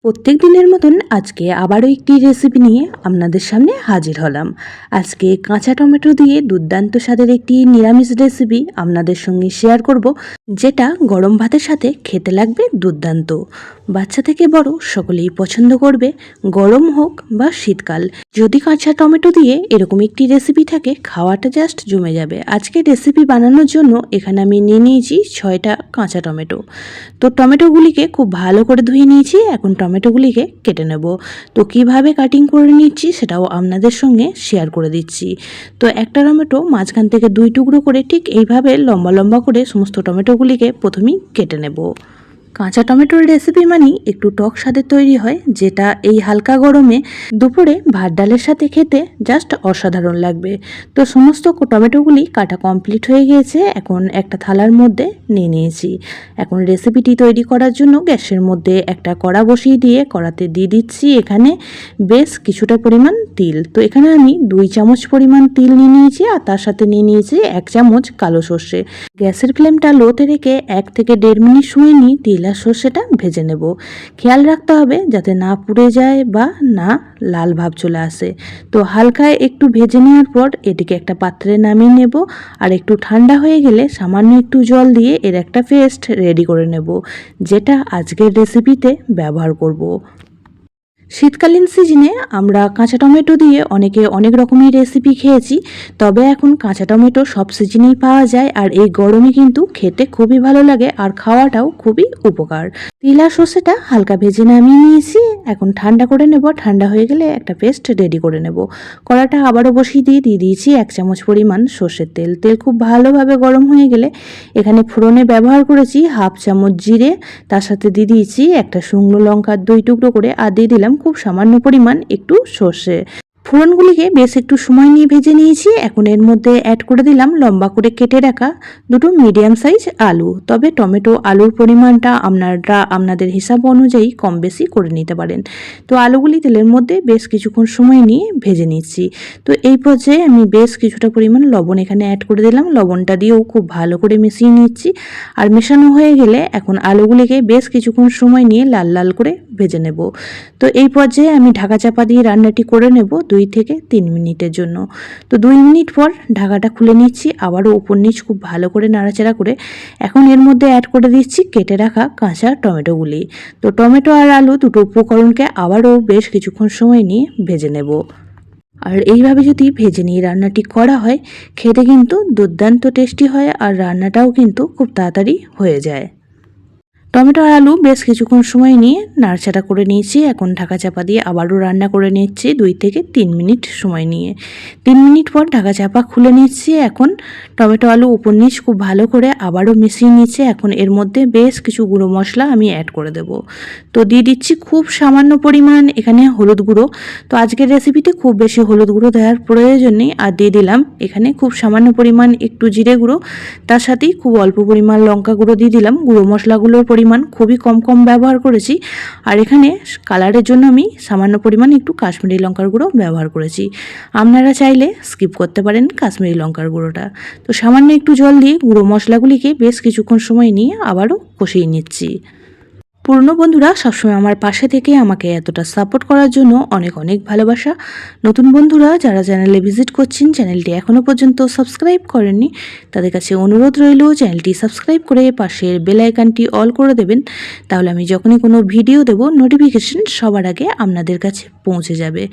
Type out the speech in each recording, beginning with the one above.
প্রত্যেক দিনের মতন আজকে আবারও একটি রেসিপি নিয়ে আপনাদের সামনে হাজির হলাম। আজকে কাঁচা টমেটো দিয়ে দুর্দান্ত স্বাদের একটি নিরামিষ রেসিপি আপনাদের সঙ্গে শেয়ার করব, যেটা গরম ভাতের সাথে খেতে লাগবে দুর্দান্ত। বাচ্চা থেকে বড় সকলেই পছন্দ করবে, গরম হোক বা শীতকাল। যদি কাঁচা টমেটো দিয়ে এরকম একটি রেসিপি থাকে, খাওয়াটা জাস্ট জমে যাবে। আজকে রেসিপি বানানোর জন্য এখানে আমি নিয়ে নিয়েছি 6টা কাঁচা টমেটো। তো টমেটোগুলিকে খুব ভালো করে ধুয়ে নিয়েছি। এখন টমেটোগুলিকে কেটে নেব। তো কিভাবে কাটিং করে নিচ্ছি সেটাও আপনাদের সঙ্গে শেয়ার করে দিচ্ছি। তো একটা টমেটো মাঝখান থেকে 2 টুকরো করে ঠিক এইভাবে লম্বা লম্বা করে সমস্ত টমেটোগুলিকে প্রথমেই কেটে নেব। কাঁচা টমেটোর রেসিপি মানেই একটু টক স্বাদের তৈরি হয়, যেটা এই হালকা গরমে দুপুরে ভাত ডালের সাথে খেতে জাস্ট অসাধারণ লাগবে। তো সমস্ত টমেটোগুলি কাটা কমপ্লিট হয়ে গিয়েছে। এখন একটা থালার মধ্যে নিয়ে নিয়েছি। এখন রেসিপিটি তৈরি করার জন্য গ্যাসের মধ্যে একটা কড়া বসিয়ে দিয়ে কড়াতে দিয়ে দিচ্ছি এখানে বেশ কিছুটা পরিমাণ তিল। তো এখানে আমি 2 চামচ পরিমাণ তিল নিয়ে নিয়েছি, আর তার সাথে নিয়ে নিয়েছি 1 চামচ কালো সর্ষে। গ্যাসের ফ্লেমটা লোতে রেখে 1 থেকে 1.5 মিনিট সময় নিয়ে তিল আর সর্ষেটা ভেজে নেব। খেয়াল রাখতে হবে যাতে না পুড়ে যায় বা না লাল ভাব চলে আসে। তো হালকা একটু ভেজে নেওয়ার পর এটিকে একটা পাত্রে নামিয়ে নেব, আর একটু ঠান্ডা হয়ে গেলে সামান্য একটু জল দিয়ে এর একটা পেস্ট রেডি করে নেব, যেটা আজকের রেসিপিতে ব্যবহার করব। শীতকালীন সিজনে আমরা কাঁচা টমেটো দিয়ে অনেকে অনেক রকমের রেসিপি খেয়েছি, তবে এখন কাঁচা টমেটো সব সিজনেই পাওয়া যায়, আর এই গরমে কিন্তু খেতে খুবই ভালো লাগে আর খাওয়াটাও খুবই উপকার। তিল আর সর্ষেটা হালকা ভেজে নামিয়ে নিয়েছি। এখন ঠান্ডা করে নেব। ঠান্ডা হয়ে গেলে একটা পেস্ট রেডি করে নেব। কড়াটা আবারও বসিয়ে দিয়ে দিয়েছি 1 চামচ পরিমাণ সর্ষের তেল। তেল খুব ভালোভাবে গরম হয়ে গেলে এখানে ফোড়নে ব্যবহার করেছি 1/2 চামচ জিরে, তার সাথে দিয়ে দিয়েছি একটা শুকনো লঙ্কা 2 টুকরো করে, আর দিয়ে দিলাম খুব সামান্য পরিমাণ একটু সর্ষে। ফোড়নগুলিকে বেশ একটু সময় নিয়ে ভেজে নিয়েছি। এখন এর মধ্যে অ্যাড করে দিলাম লম্বা করে কেটে রাখা 2টো মিডিয়াম সাইজ আলু। তবে টমেটো আলুর পরিমাণটা আপনারা আপনাদের হিসাব অনুযায়ী কম বেশি করে নিতে পারেন। তো আলুগুলি তেলের মধ্যে বেশ কিছুক্ষণ সময় নিয়ে ভেজে নিচ্ছি। তো এই পর্যায়ে আমি বেশ কিছুটা পরিমাণ লবণ এখানে অ্যাড করে দিলাম। লবণটা দিয়েও খুব ভালো করে মিশিয়ে নিচ্ছি। আর মেশানো হয়ে গেলে এখন আলুগুলিকে বেশ কিছুক্ষণ সময় নিয়ে লাল লাল করে ভেজে নেব। তো এই পর্যায়ে আমি ঢাকা চাপা দিয়ে রান্নাটি করে নেব 2 থেকে 3 মিনিটের জন্য। তো 2 মিনিট পর ঢাকাটা খুলে নিচ্ছি, আবারও উপর নিচ খুব ভালো করে নাড়াচাড়া করে এখন এর মধ্যে অ্যাড করে দিচ্ছি কেটে রাখা কাঁচা টমেটোগুলি। তো টমেটো আর আলু দুটো উপকরণকে আবারও বেশ কিছুক্ষণ সময় নিয়ে ভেজে নেব। আর এইভাবে যদি ভেজে নিয়ে রান্নাটি করা হয়, খেতে কিন্তু দুর্দান্ত টেস্টি হয়, আর রান্নাটাও কিন্তু খুব তাড়াতাড়ি হয়ে যায়। টমেটো আর আলু বেশ কিছুক্ষণ সময় নিয়ে নাড়াচাড়া করে নিয়েছি। এখন ঢাকা চাপা দিয়ে আবারও রান্না করে নিচ্ছি 2 থেকে 3 মিনিট সময় নিয়ে। 3 মিনিট পর ঢাকা চাপা খুলে নিচ্ছি। এখন টমেটো আলু উপর নিচ খুব ভালো করে আবারও মিশিয়ে নিচ্ছে। এখন এর মধ্যে বেশ কিছু গুঁড়ো মশলা আমি অ্যাড করে দেব। তো দিয়ে দিচ্ছি খুব সামান্য পরিমাণ এখানে হলুদ গুঁড়ো। তো আজকের রেসিপিতে খুব বেশি হলুদ গুঁড়ো দেওয়ার প্রয়োজন নেই। আর দিয়ে দিলাম এখানে খুব সামান্য পরিমাণ একটু জিরে গুঁড়ো, তার সাথেই খুব অল্প পরিমাণ লঙ্কা গুঁড়ো দিয়ে দিলাম। গুঁড়ো মশলাগুলোর পরিমাণ খুবই কম ব্যবহার করেছি। আর এখানে কালারের জন্য আমি সামান্য পরিমাণ একটু কাশ্মীরি লঙ্কার গুঁড়ো ব্যবহার করেছি। আপনারা চাইলে স্কিপ করতে পারেন কাশ্মীরি লঙ্কার গুঁড়োটা। তো সামান্য একটু জল দিয়ে গুঁড়ো মশলাগুলিকে বেশ কিছুক্ষণ সময় নিয়ে আবারও কষিয়ে নিচ্ছি। পুরনো বন্ধুরা সবসময় আমার পাশে থেকে আমাকে এতটা সাপোর্ট করার জন্য অনেক অনেক ভালোবাসা। নতুন বন্ধুরা যারা চ্যানেলে ভিজিট করছেন, চ্যানেলটি এখনও পর্যন্ত সাবস্ক্রাইব করেননি, তাদের কাছে অনুরোধ রইল চ্যানেলটি সাবস্ক্রাইব করে পাশের বেল আইকনটি অল করে দেবেন। তাহলে আমি যখনই কোনো ভিডিও দেব, নোটিফিকেশন সবার আগে আপনাদের কাছে পৌঁছে যাবে।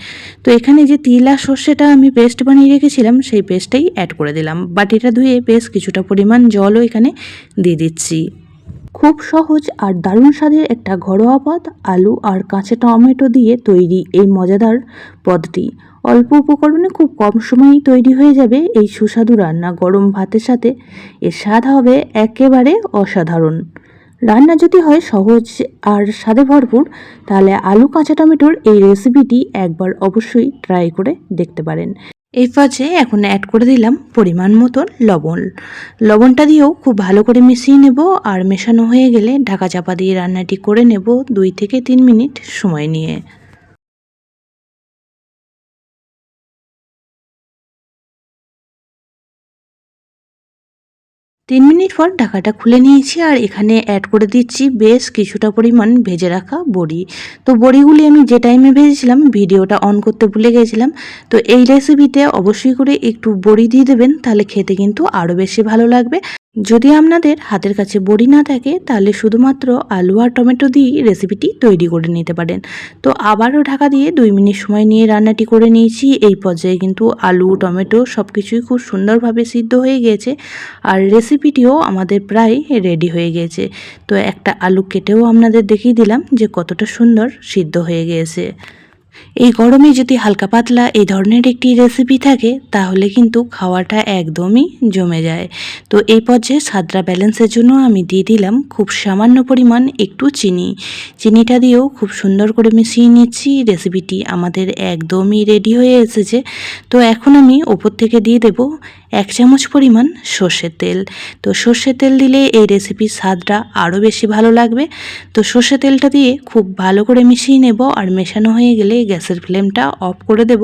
তো এখানে যে তিল আর সর্ষেটা আমি পেস্ট বানিয়ে রেখেছিলাম, সেই পেস্টটাই অ্যাড করে দিলাম। বাটিটা ধুয়ে বেশ কিছুটা পরিমাণ জলও এখানে দিয়ে দিচ্ছি। খুব সহজ আর দারুণ স্বাদের একটা ঘরোয়া পদ, আলু আর কাঁচা টমেটো দিয়ে তৈরি এই মজাদার পদটি। অল্প উপকরণে খুব কম সময়েই তৈরি হয়ে যাবে এই সুস্বাদু রান্না। গরম ভাতের সাথে এর স্বাদ হবে একেবারে অসাধারণ। রান্না যদি হয় সহজ আর স্বাদে ভরপুর, তাহলে আলু কাঁচা টমেটোর এই রেসিপিটি একবার অবশ্যই ট্রাই করে দেখতে পারেন। এই পর্যায়ে এখন অ্যাড করে দিলাম পরিমাণ মতন লবণ। লবণটা দিয়েও খুব ভালো করে মিশিয়ে নেব, আর মেশানো হয়ে গেলে ঢাকা চাপা দিয়ে রান্নাটি করে নেব 2 থেকে 3 মিনিট সময় নিয়ে। 3 মিনিট পর ঢাকাটা খুলে নিয়েছি আর এখানে অ্যাড করে দিচ্ছি বেশ কিছুটা পরিমাণ ভেজে রাখা বড়ি। তো বড়িগুলি আমি যে টাইমে ভেজেছিলাম ভিডিওটা অন করতে ভুলে গেছিলাম। তো এই রেসিপিতে অবশ্যই করে একটু বড়ি দিয়ে দেবেন, তাহলে খেতে কিন্তু আরও বেশি ভালো লাগবে। যদি আপনাদের হাতের কাছে বড়ি না থাকে তাহলে শুধুমাত্র আলু আর টমেটো দিয়ে রেসিপিটি তৈরি করে নিতে পারেন। তো আবারও ঢাকা দিয়ে 2 মিনিট সময় নিয়ে রান্নাটি করে নিয়েছি। এই পর্যায়ে কিন্তু আলু টমেটো সব কিছুই খুব সুন্দরভাবে সিদ্ধ হয়ে গিয়েছে আর রেসিপিটিও আমাদের প্রায় রেডি হয়ে গিয়েছে। তো একটা আলু কেটেও আপনাদের দেখিয়ে দিলাম যে কতটা সুন্দর সিদ্ধ হয়ে গিয়েছে। এই গরমে যদি হালকা পাতলা এই ধরনের একটি রেসিপি থাকে তাহলে কিন্তু খাওয়াটা একদমই জমে যায়। তো এই পর্যায়ে স্বাদটা ব্যালেন্সের জন্য আমি দিয়ে দিলাম খুব সামান্য পরিমাণ একটু চিনি। চিনিটা দিয়েও খুব সুন্দর করে মিশিয়ে নিচ্ছি। রেসিপিটি আমাদের একদমই রেডি হয়ে এসেছে। তো এখন আমি ওপর থেকে দিয়ে দেব 1 চামচ পরিমাণ সর্ষের তেল। তো সর্ষের তেল দিলে এই রেসিপির স্বাদটা আরও বেশি ভালো লাগবে। তো সর্ষের তেলটা দিয়ে খুব ভালো করে মিশিয়ে নেব আর মেশানো হয়ে গেলে গ্যাসের ফ্লেমটা অফ করে দেব।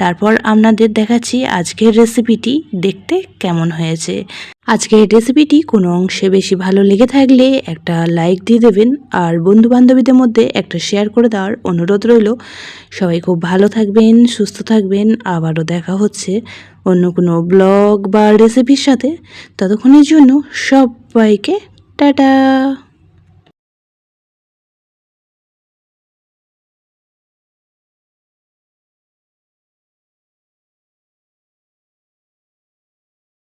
তারপর আপনাদের দেখাচ্ছি আজকের রেসিপিটি দেখতে কেমন হয়েছে। আজকের রেসিপিটি কোনো অংশে বেশি ভালো লেগে থাকলে একটা লাইক দিয়ে দেবেন আর বন্ধুবান্ধবীদের মধ্যে একটা শেয়ার করে দেওয়ার অনুরোধ রইল। সবাই খুব ভালো থাকবেন, সুস্থ থাকবেন। আবারও দেখা হচ্ছে অন্য কোনো ব্লগ বা রেসিপির সাথে। ততক্ষণের জন্য সবাইকে টাটা।